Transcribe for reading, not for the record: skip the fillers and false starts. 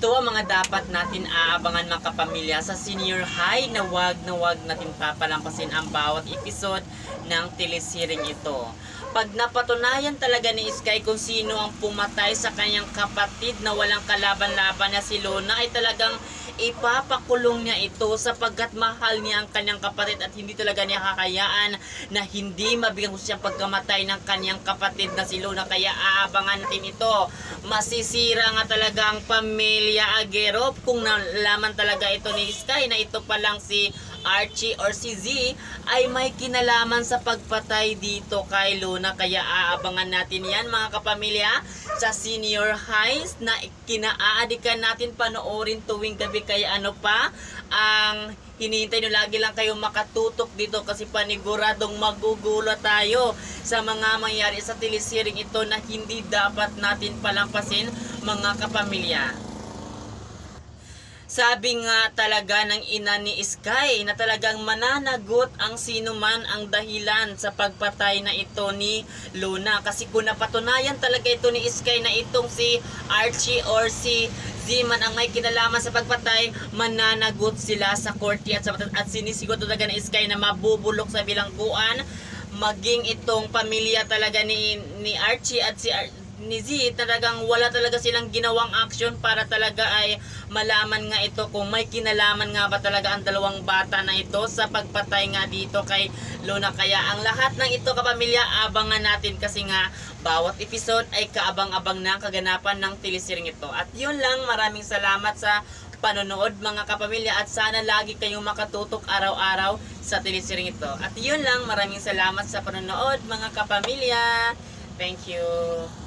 Ito ang mga dapat natin aabangan mga kapamilya sa senior high na wag natin papalampasin ang bawat episode ng telesiring ito. Pag napatunayan talaga ni Sky kung sino ang pumatay sa kanyang kapatid na walang kalaban-laban na si Luna, ay talagang ipapakulong niya ito sapagkat mahal niya ang kanyang kapatid at hindi talaga niya kakayaan na hindi mabigyan siyang pagkamatay ng kanyang kapatid na si Luna. Kaya aabangan natin ito. Masisira nga talaga ang pamilya Aguero kung nalaman talaga ito ni Sky na ito pa lang si Archie or si Z ay may kinalaman sa pagpatay dito kay Luna. Kaya aabangan natin yan mga kapamilya sa senior highs na kinaaadikan natin panoorin tuwing gabi. Kaya ano pa ang hinihintay nyo, lagi lang kayo makatutok dito kasi paniguradong magugulat tayo sa mga mangyari sa telesiring ito na hindi dapat natin palampasin mga kapamilya. Sabi nga talaga ng ina ni Sky na talagang mananagot ang sino man ang dahilan sa pagpatay na ito ni Luna. Kasi kung napatunayan talaga ito ni Sky na itong si Archie or si Ziman ang may kinalaman sa pagpatay, mananagot sila sa korte at sinisigot talaga ni Sky na mabubulok sa bilangguan maging itong pamilya talaga ni Archie at ni Z. Talagang wala talaga silang ginawang action para talaga ay malaman nga ito kung may kinalaman nga ba talaga ang dalawang bata na ito sa pagpatay nga dito kay Luna. Kaya ang lahat ng ito kapamilya, abangan natin kasi nga bawat episode ay kaabang-abang na kaganapan ng telesiring ito. At yun lang, maraming salamat sa panonood mga kapamilya at sana lagi kayong makatutok araw-araw sa telesiring ito. At yun lang, maraming salamat sa panonood mga kapamilya. Thank you.